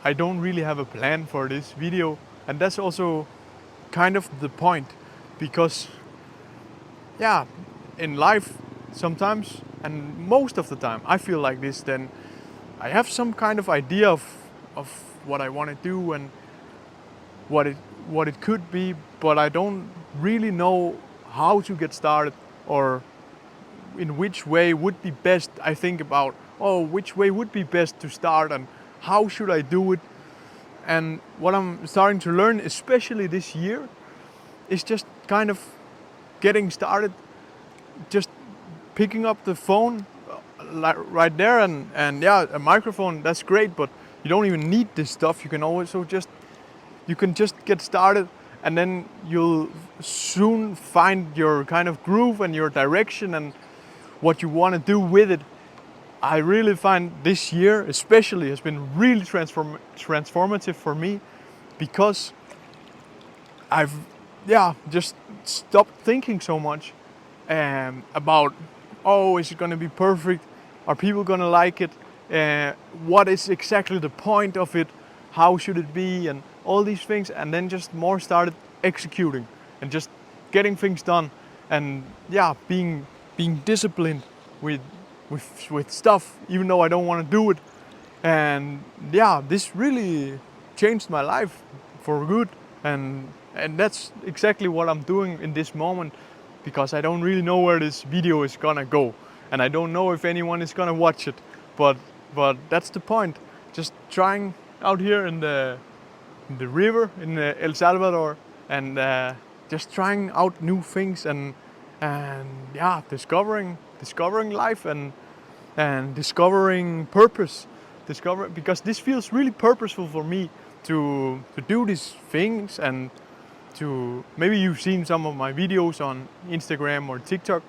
I don't really have a plan for this video, and that's also kind of the point, because yeah, in life sometimes, and most of the time I feel like this, then I have some kind of idea of what I want to do and what it what it could be, but I don't really know how to get started, or in which way would be best. I think about, oh, which way would be best to start and how should I do it. And what I'm starting to learn, especially this year, is just kind of getting started, just picking up the phone like right there, and yeah, a microphone, that's great, but you don't even need this stuff. You can also just get started, and then you'll soon find your kind of groove and your direction and what you want to do with it. I really find this year especially has been really transformative for me, because I've just stopped thinking so much about, oh, is it going to be perfect? Are people going to like it? What is exactly the point of it? How should it be? And all these things, and then just more started executing and just getting things done, and being disciplined with with stuff, even though I don't want to do it. And yeah, this really changed my life for good, and that's exactly what I'm doing in this moment, because I don't really know where this video is gonna go, and I don't know if anyone is gonna watch it, but that's the point. Just trying out here in the river in El Salvador, and just trying out new things, and yeah, discovering life, and discovering purpose. Because this feels really purposeful for me to do these things, and to, maybe you've seen some of my videos on Instagram or TikTok.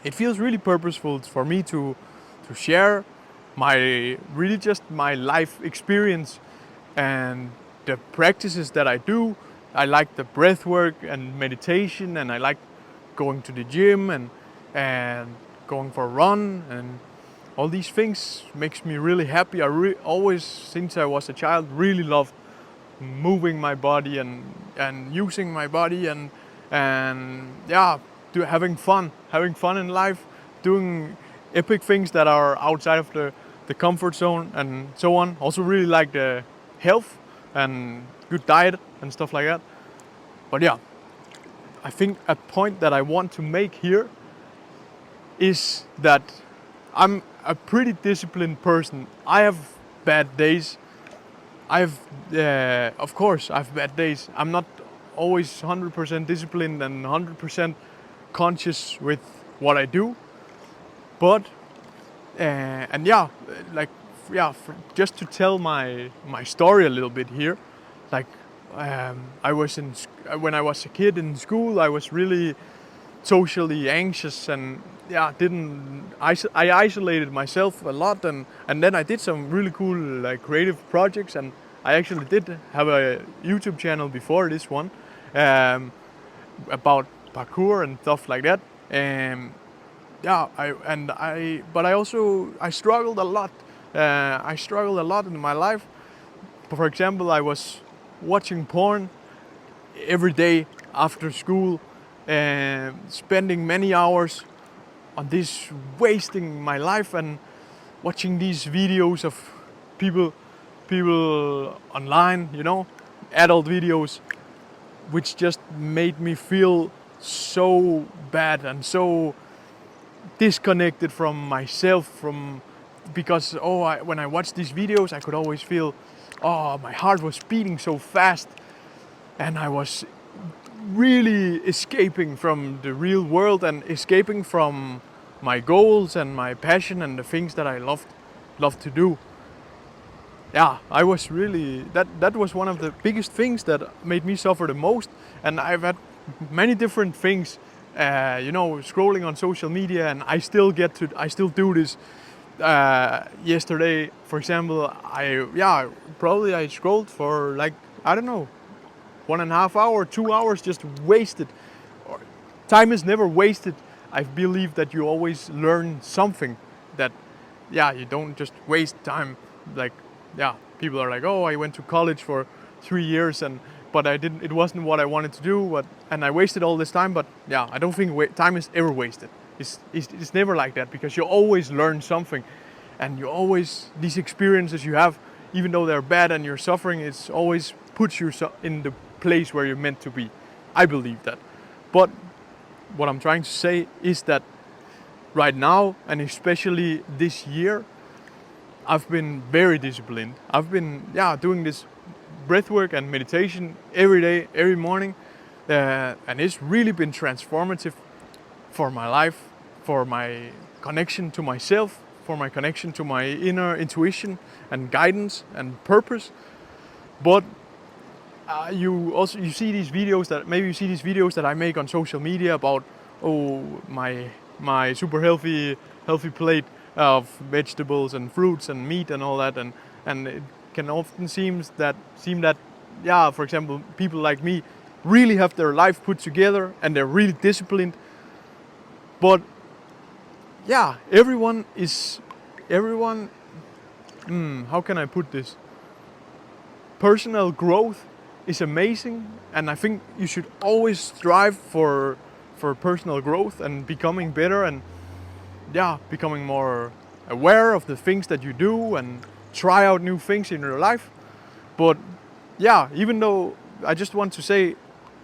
It feels really purposeful for me to share my, really just my life experience and the practices that I do. I like the breath work and meditation, and I like going to the gym, and going for a run, and all these things makes me really happy. Always, since I was a child, really loved moving my body, and using my body, and yeah, having fun in life, doing epic things that are outside of the comfort zone and so on. Also really like the health and good diet and stuff like that. But yeah, I think a point that I want to make here is that I'm a pretty disciplined person. I have bad days. Of course, I have bad days. I'm not always 100% disciplined and 100% conscious with what I do. But and yeah, like just to tell my story a little bit here, like I was when I was a kid in school, I was really socially anxious, and yeah, I isolated myself a lot, and then I did some really cool like creative projects, and I actually did have a YouTube channel before this one, um, about parkour and stuff like that. And yeah, but I struggled a lot. I struggled a lot in my life. For example, I was watching porn every day after school, and spending many hours on this, wasting my life, and watching these videos of people online, adult videos, which just made me feel so bad and so disconnected from myself, because when I watched these videos, I could always feel, oh, my heart was beating so fast, and I was really escaping from the real world, and escaping from my goals and my passion and the things that I love to do. Yeah, I was really, that was one of the biggest things that made me suffer the most. And I've had many different things, scrolling on social media, and I still do this. Yesterday, for example, I scrolled for like, I don't know, 1.5 hour, 2 hours, just wasted. Time is never wasted. I believe that you always learn something. That, yeah, you don't just waste time. Like, yeah, people are like, oh, I went to college for 3 years but it wasn't what I wanted to do, and I wasted all this time. But yeah, I don't think time is ever wasted. It's never like that, because you always learn something, and you always, these experiences you have, even though they're bad and you're suffering, it's always puts you in the place where you're meant to be. I believe that. But what I'm trying to say is that right now, and especially this year, I've been very disciplined. I've been doing this breathwork and meditation every day, every morning, and it's really been transformative for my life, for my connection to myself, for my connection to my inner intuition and guidance and purpose. But you see these videos that I make on social media about, oh, my super healthy plate of vegetables and fruits and meat and all that, and it can often seem that for example, people like me really have their life put together and they're really disciplined. But yeah, everyone, how can I put this? Personal growth is amazing, and I think you should always strive for personal growth and becoming better, and becoming more aware of the things that you do and try out new things in your life. But even though, I just want to say,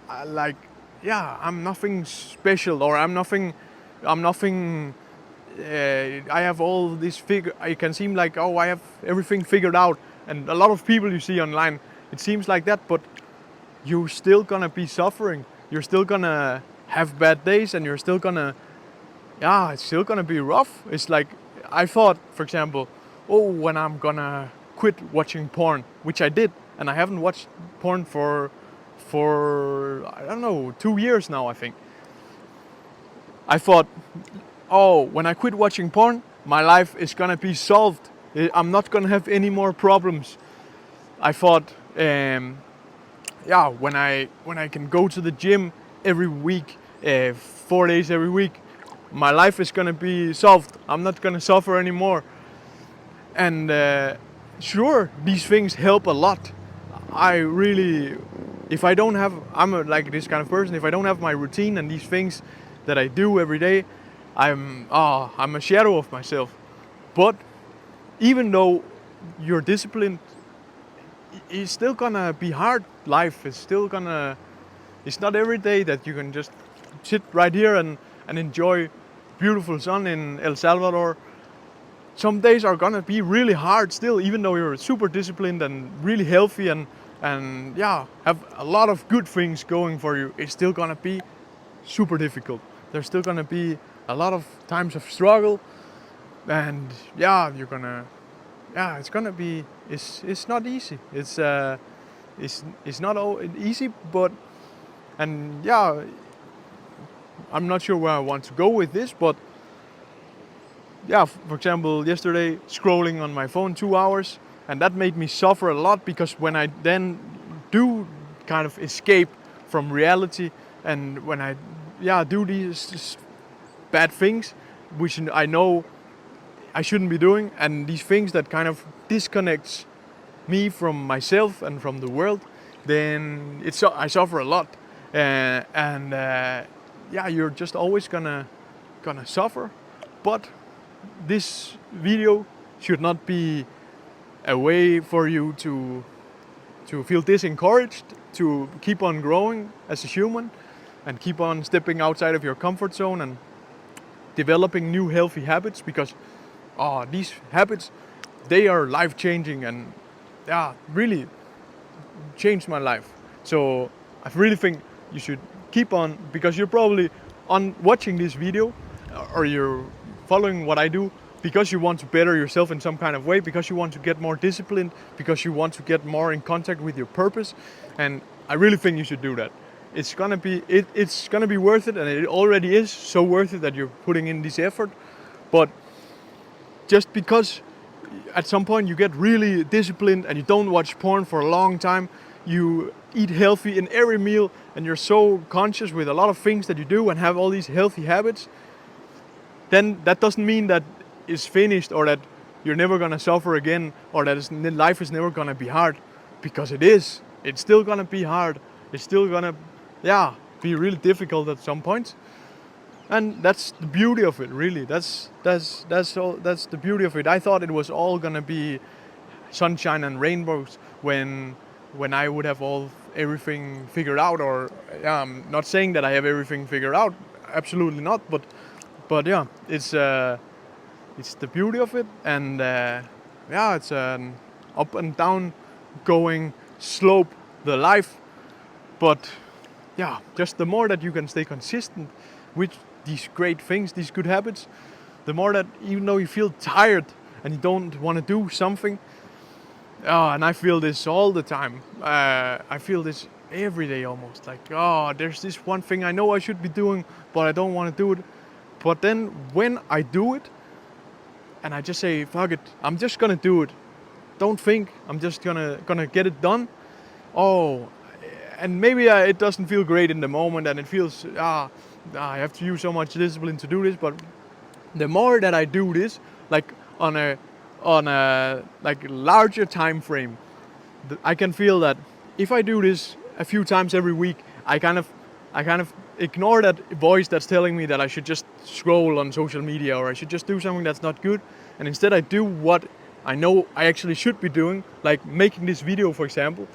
I'm nothing special, or I'm nothing. I have all this it can seem like, oh, I have everything figured out, and a lot of people you see online, it seems like that. But you're still gonna be suffering. You're still gonna have bad days, and you're still gonna, it's still gonna be rough. It's like, I thought, for example, oh, when I'm gonna quit watching porn, which I did, and I haven't watched porn for I don't know, 2 years now, I think. I thought, oh, when I quit watching porn, my life is gonna be solved. I'm not gonna have any more problems. I thought, when I can go to the gym every week, 4 days every week, my life is gonna be solved. I'm not gonna suffer anymore. And sure, these things help a lot. I'm like this kind of person. If I don't have my routine and these things that I do every day, I'm a shadow of myself. But even though you're disciplined, it's still gonna be hard. Life is still gonna. It's not every day that you can just sit right here and enjoy beautiful sun in El Salvador. Some days are gonna be really hard still, even though you're super disciplined and really healthy and have a lot of good things going for you. It's still gonna be super difficult. There's still gonna be a lot of times of struggle, and you're gonna, it's gonna be, it's not easy. It's not easy, but, and I'm not sure where I want to go with this, but for example, yesterday scrolling on my phone 2 hours, and that made me suffer a lot, because when I then do kind of escape from reality, and when I do these bad things, which I know I shouldn't be doing, and these things that kind of disconnects me from myself and from the world, then I suffer a lot, you're just always gonna suffer. But this video should not be a way for you to feel disencouraged, to keep on growing as a human, and keep on stepping outside of your comfort zone and developing new healthy habits, because these habits, they are life-changing, and really changed my life. So I really think you should keep on, because you're probably on watching this video, or you're following what I do because you want to better yourself in some kind of way, because you want to get more disciplined, because you want to get more in contact with your purpose. And I really think you should do that. It's gonna be worth it, and it already is so worth it that you're putting in this effort. But just because at some point you get really disciplined and you don't watch porn for a long time, you eat healthy in every meal, and you're so conscious with a lot of things that you do and have all these healthy habits, then that doesn't mean that it's finished, or that you're never gonna suffer again, or that life is never gonna be hard, because it is. It's still gonna be hard. It's still gonna, yeah, be really difficult at some points. And that's the beauty of it, really. That's the beauty of it. I thought it was all gonna be sunshine and rainbows when I would have everything figured out. Or yeah, I'm not saying that I have everything figured out. Absolutely not. But yeah, it's the beauty of it, and yeah, it's an up and down going slope, the life. But yeah, just the more that you can stay consistent with these great things, these good habits, the more that even though you feel tired and you don't want to do something, and I feel this all the time. I feel this every day almost. Like, oh, there's this one thing I know I should be doing, but I don't want to do it. But then when I do it, and I just say, fuck it, I'm just gonna do it. Don't think, I'm just gonna get it done. Oh, and maybe it doesn't feel great in the moment, and it feels I have to use so much discipline to do this. But the more that I do this, like on a like larger time frame, I can feel that if I do this a few times every week, I kind of ignore that voice that's telling me that I should just scroll on social media, or I should just do something that's not good, and instead I do what I know I actually should be doing, like making this video, for example.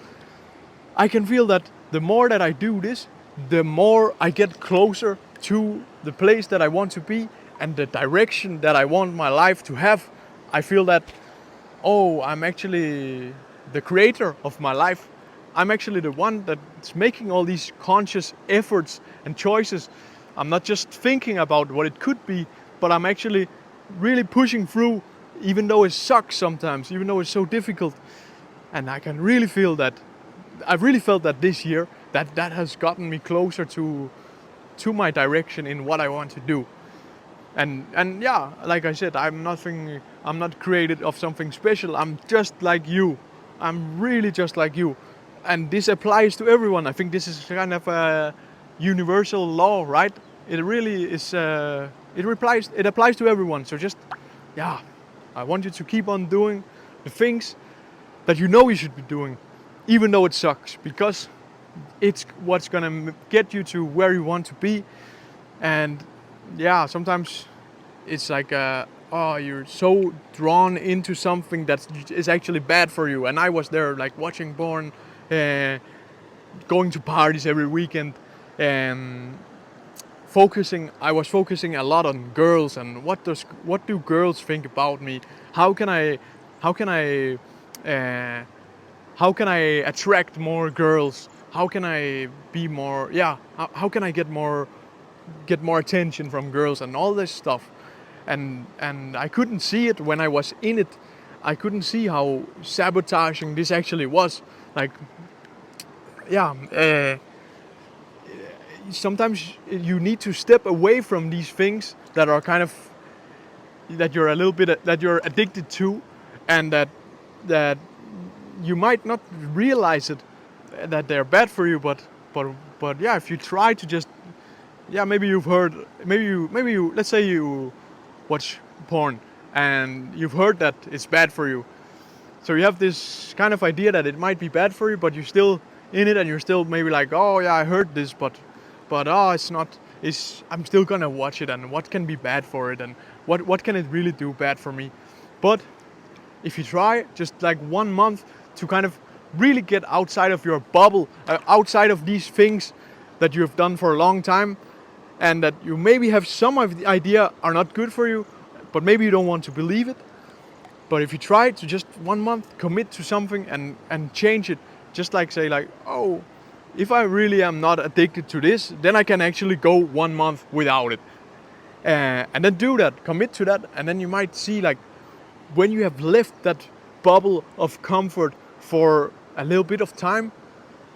I can feel that the more that I do this, the more I get closer to the place that I want to be and the direction that I want my life to have. I feel that, oh, I'm actually the creator of my life. I'm actually the one that's making all these conscious efforts and choices. I'm not just thinking about what it could be, but I'm actually really pushing through, even though it sucks sometimes, even though it's so difficult. And I can really feel that. I've really felt that this year, that has gotten me closer to my direction in what I want to do. And yeah, like I said, I'm not created of something special. I'm just like you. I'm really just like you. And this applies to everyone. I think this is kind of a universal law, right? It really is. It applies to everyone. So just, yeah, I want you to keep on doing the things that you know you should be doing, even though it sucks, because it's what's gonna get you to where you want to be. And yeah, sometimes it's like, oh, you're so drawn into something that is actually bad for you. And I was there, like watching porn, going to parties every weekend, and I was focusing a lot on girls and what do girls think about me? How can I how can I uh, how can I attract more girls? How can I be more? Yeah, how can I get more attention from girls and all this stuff? And I couldn't see it when I was in it. I couldn't see how sabotaging this actually was. Like, yeah, sometimes you need to step away from these things that are kind of that you're a little bit that you're addicted to, and that you might not realize it, that they're bad for you. But yeah, if you try to just, yeah, maybe you've heard, maybe you let's say you watch porn and you've heard that it's bad for you. So you have this kind of idea that it might be bad for you, but you're still in it, and you're still maybe like, oh yeah, I heard this, but oh, it's not. I'm still gonna watch it, and what can be bad for it, and what can it really do bad for me? But if you try just like 1 month to kind of really get outside of your bubble, outside of these things that you have done for a long time, and that you maybe have some of the idea are not good for you, but maybe you don't want to believe it. But if you try to just 1 month commit to something and change it, just like say like, oh, if I really am not addicted to this, then I can actually go 1 month without it. And then do that, commit to that, and then you might see like when you have left that bubble of comfort for a little bit of time,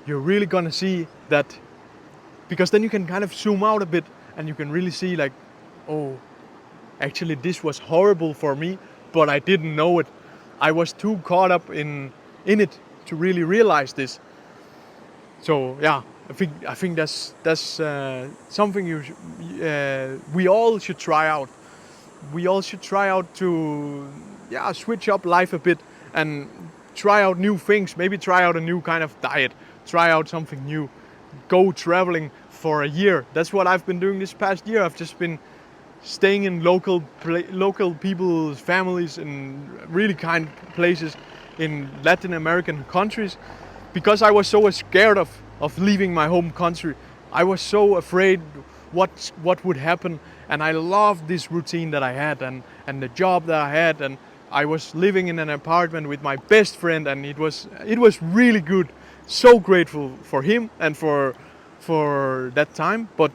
you're really gonna see that, because then you can kind of zoom out a bit and you can really see like, oh, actually this was horrible for me, but I didn't know it. I was too caught up in it to really realize this. So yeah, I think that's something we all should try out. We all should try out to yeah, switch up life a bit and try out new things. Maybe try out a new kind of diet, try out something new, go traveling for a year. That's what I've been doing this past year. I've just been staying in local people's families in really kind places in Latin American countries, because I was so scared of leaving my home country. I was so afraid what would happen, and I loved this routine that I had, and the job that I had, and I was living in an apartment with my best friend, and it was really good. So grateful for him and for that time. But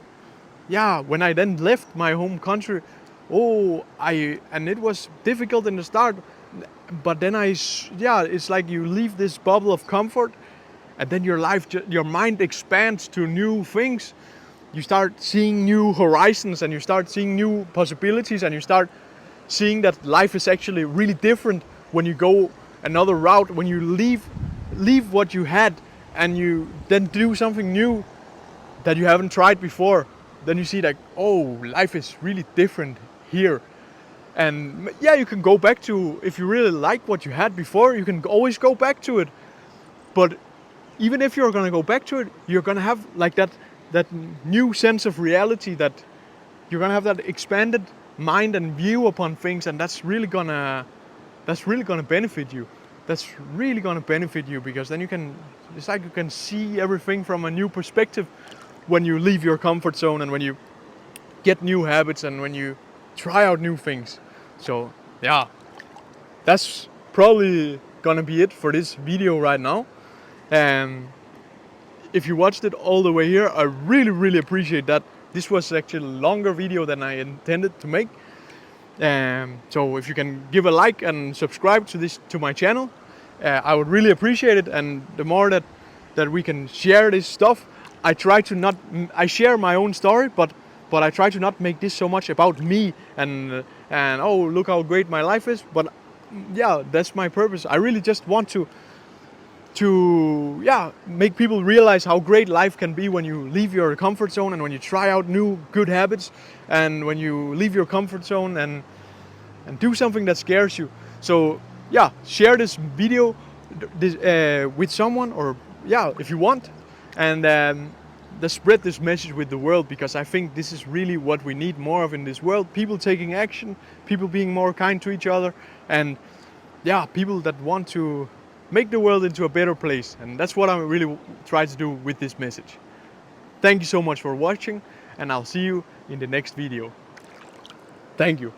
yeah, when I then left my home country, and it was difficult in the start, but then yeah, it's like you leave this bubble of comfort, and then your mind expands to new things. You start seeing new horizons, and you start seeing new possibilities, and you start seeing that life is actually really different when you go another route, when you leave what you had, and you then do something new that you haven't tried before. Then you see like, oh, life is really different here. And yeah, you can go back to, if you really like what you had before, you can always go back to it. But even if you're gonna go back to it, you're gonna have like that new sense of reality, that you're gonna have that expanded mind and view upon things, and that's really gonna benefit you. That's really gonna benefit you, because then it's like you can see everything from a new perspective when you leave your comfort zone, and when you get new habits, and when you try out new things. So yeah, that's probably gonna be it for this video right now. And if you watched it all the way here, I really appreciate that. This was actually a longer video than I intended to make. So if you can give a like and subscribe to my channel, I would really appreciate it. And the more that we can share this stuff, I share my own story, but I try to not make this so much about me and oh, look how great my life is. But yeah, that's my purpose. I really just want to make people realize how great life can be when you leave your comfort zone, and when you try out new good habits, and when you leave your comfort zone and do something that scares you. So yeah, share this video with someone, or yeah, if you want, and spread this message with the world, because I think this is really what we need more of in this world. People taking action, people being more kind to each other, and yeah, people that want to make the world into a better place. And that's what I really try to do with this message. Thank you so much for watching, and I'll see you in the next video. Thank you.